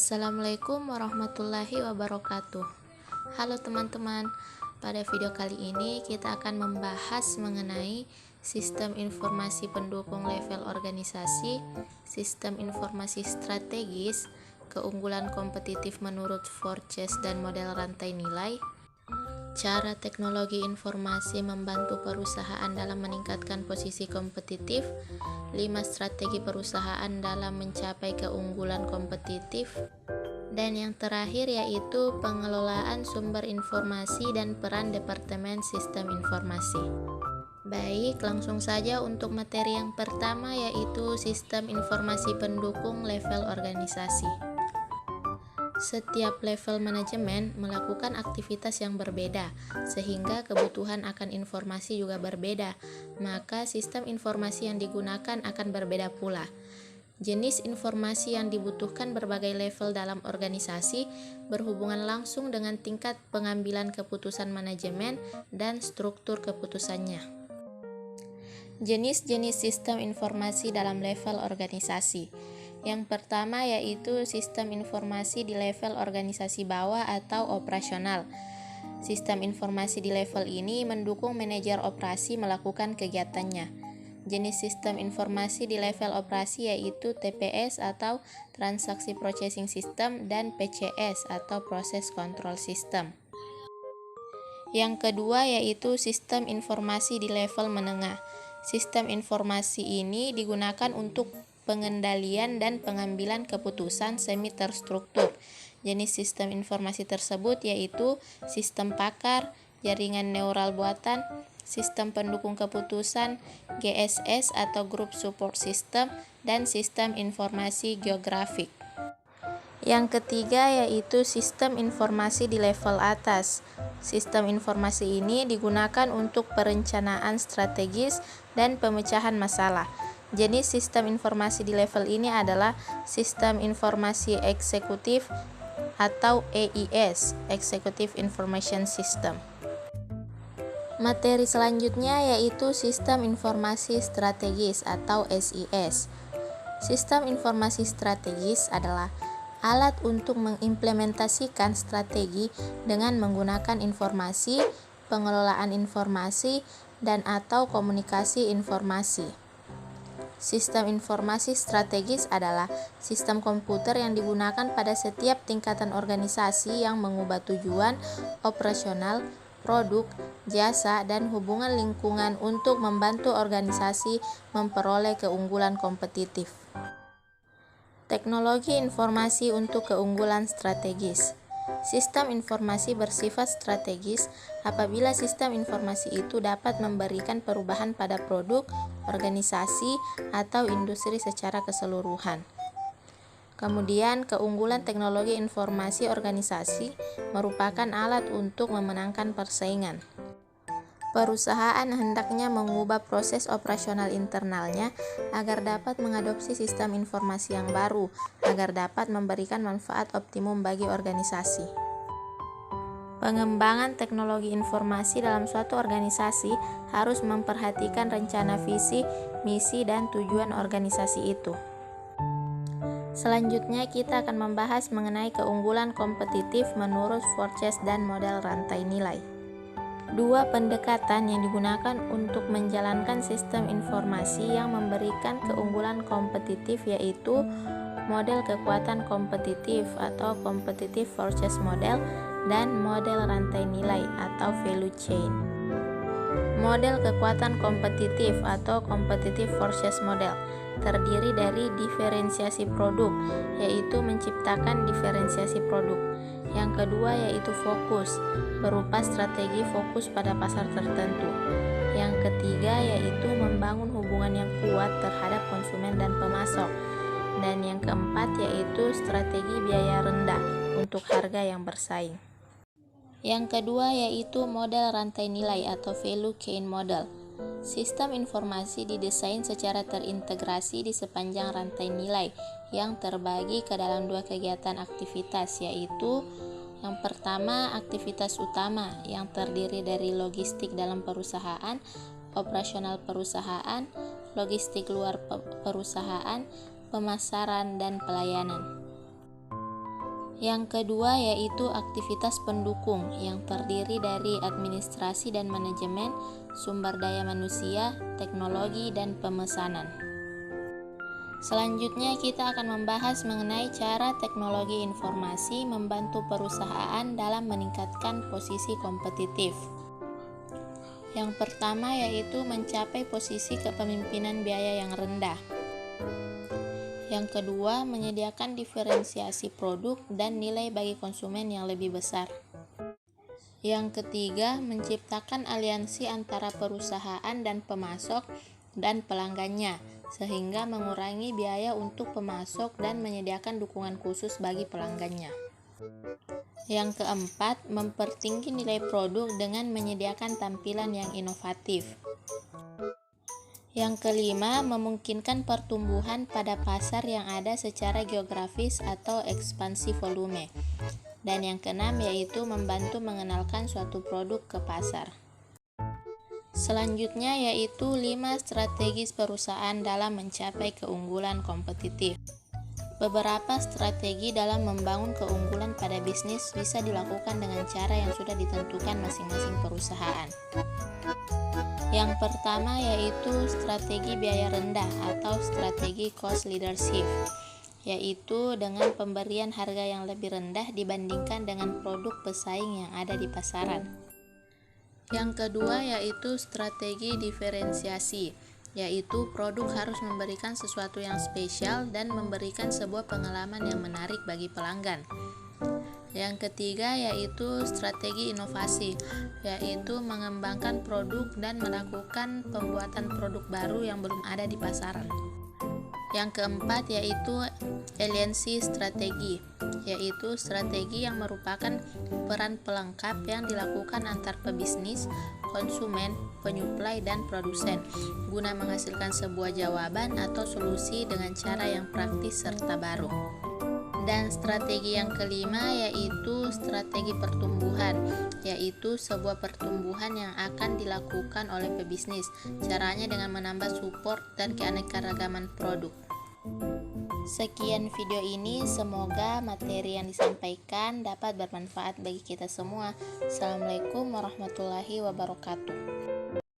Assalamualaikum warahmatullahi wabarakatuh. Halo teman-teman, pada video kali ini kita akan membahas mengenai sistem informasi pendukung level organisasi, sistem informasi strategis, keunggulan kompetitif menurut Forces dan model rantai nilai, cara teknologi informasi membantu perusahaan dalam meningkatkan posisi kompetitif, 5 strategi perusahaan dalam mencapai keunggulan kompetitif, dan yang terakhir yaitu pengelolaan sumber informasi dan peran Departemen Sistem Informasi. Baik, langsung saja untuk materi yang pertama yaitu sistem informasi pendukung level organisasi. Setiap level manajemen melakukan aktivitas yang berbeda, sehingga kebutuhan akan informasi juga berbeda, maka sistem informasi yang digunakan akan berbeda pula. Jenis informasi yang dibutuhkan berbagai level dalam organisasi berhubungan langsung dengan tingkat pengambilan keputusan manajemen dan struktur keputusannya. Jenis-jenis sistem informasi dalam level organisasi. Yang pertama yaitu sistem informasi di level organisasi bawah atau operasional. Sistem informasi di level ini mendukung manajer operasi melakukan kegiatannya. Jenis sistem informasi di level operasi yaitu TPS atau Transaksi Processing System dan PCS atau Process Control System. Yang kedua yaitu sistem informasi di level menengah. Sistem informasi ini digunakan untuk pengendalian dan pengambilan keputusan semi terstruktur. Jenis sistem informasi tersebut yaitu sistem pakar, jaringan neural buatan, sistem pendukung keputusan, GSS atau Group Support System, dan sistem informasi geografik. Yang ketiga yaitu sistem informasi di level atas. Sistem informasi ini digunakan untuk perencanaan strategis dan pemecahan masalah. Jenis sistem informasi di level ini adalah sistem informasi eksekutif atau EIS, Executive Information System. Materi selanjutnya yaitu sistem informasi strategis atau SIS. Sistem informasi strategis adalah alat untuk mengimplementasikan strategi dengan menggunakan informasi, pengelolaan informasi, dan atau komunikasi informasi. Sistem informasi strategis adalah sistem komputer yang digunakan pada setiap tingkatan organisasi yang mengubah tujuan, operasional, produk, jasa, dan hubungan lingkungan untuk membantu organisasi memperoleh keunggulan kompetitif. Teknologi informasi untuk keunggulan strategis. Sistem informasi bersifat strategis apabila sistem informasi itu dapat memberikan perubahan pada produk, organisasi, atau industri secara keseluruhan. Kemudian, keunggulan teknologi informasi organisasi merupakan alat untuk memenangkan persaingan. Perusahaan hendaknya mengubah proses operasional internalnya agar dapat mengadopsi sistem informasi yang baru, agar dapat memberikan manfaat optimum bagi organisasi. Pengembangan teknologi informasi dalam suatu organisasi harus memperhatikan rencana visi, misi, dan tujuan organisasi itu. Selanjutnya kita akan membahas mengenai keunggulan kompetitif menurut Forces dan model rantai nilai. Dua pendekatan yang digunakan untuk menjalankan sistem informasi yang memberikan keunggulan kompetitif yaitu model kekuatan kompetitif atau Competitive Forces Model dan model rantai nilai atau Value Chain. Model kekuatan kompetitif atau Competitive Forces Model terdiri dari diferensiasi produk, yaitu menciptakan diferensiasi produk. Yang kedua yaitu fokus, berupa strategi fokus pada pasar tertentu. Yang ketiga yaitu membangun hubungan yang kuat terhadap konsumen dan pemasok. Dan yang keempat yaitu strategi biaya rendah untuk harga yang bersaing. Yang kedua yaitu model rantai nilai atau Value Chain Model. Sistem informasi didesain secara terintegrasi di sepanjang rantai nilai yang terbagi ke dalam dua kegiatan aktivitas, yaitu yang pertama aktivitas utama yang terdiri dari logistik dalam perusahaan, operasional perusahaan, logistik luar perusahaan, pemasaran, dan pelayanan. Yang kedua yaitu aktivitas pendukung yang terdiri dari administrasi dan manajemen, sumber daya manusia, teknologi, dan pemesanan. Selanjutnya kita akan membahas mengenai cara teknologi informasi membantu perusahaan dalam meningkatkan posisi kompetitif. Yang pertama yaitu mencapai posisi kepemimpinan biaya yang rendah. Yang kedua, menyediakan diferensiasi produk dan nilai bagi konsumen yang lebih besar. Yang ketiga, menciptakan aliansi antara perusahaan dan pemasok dan pelanggannya, sehingga mengurangi biaya untuk pemasok dan menyediakan dukungan khusus bagi pelanggannya. Yang keempat, mempertinggi nilai produk dengan menyediakan tampilan yang inovatif. Yang kelima, memungkinkan pertumbuhan pada pasar yang ada secara geografis atau ekspansi volume. Dan yang keenam yaitu membantu mengenalkan suatu produk ke pasar. Selanjutnya yaitu 5 strategi perusahaan dalam mencapai keunggulan kompetitif. Beberapa strategi dalam membangun keunggulan pada bisnis bisa dilakukan dengan cara yang sudah ditentukan masing-masing perusahaan. Yang pertama yaitu strategi biaya rendah atau strategi cost leadership, yaitu dengan pemberian harga yang lebih rendah dibandingkan dengan produk pesaing yang ada di pasaran. Yang kedua yaitu strategi diferensiasi, yaitu produk harus memberikan sesuatu yang spesial dan memberikan sebuah pengalaman yang menarik bagi pelanggan. Yang ketiga yaitu strategi inovasi, yaitu mengembangkan produk dan melakukan pembuatan produk baru yang belum ada di pasaran. Yang keempat yaitu aliansi strategi, yaitu strategi yang merupakan peran pelengkap yang dilakukan antar pebisnis, konsumen, penyuplai, dan produsen guna menghasilkan sebuah jawaban atau solusi dengan cara yang praktis serta baru. Dan strategi yang kelima yaitu strategi pertumbuhan, yaitu sebuah pertumbuhan yang akan dilakukan oleh pebisnis. Caranya dengan menambah support dan keanekaragaman produk. Sekian video ini, semoga materi yang disampaikan dapat bermanfaat bagi kita semua. Assalamualaikum warahmatullahi wabarakatuh.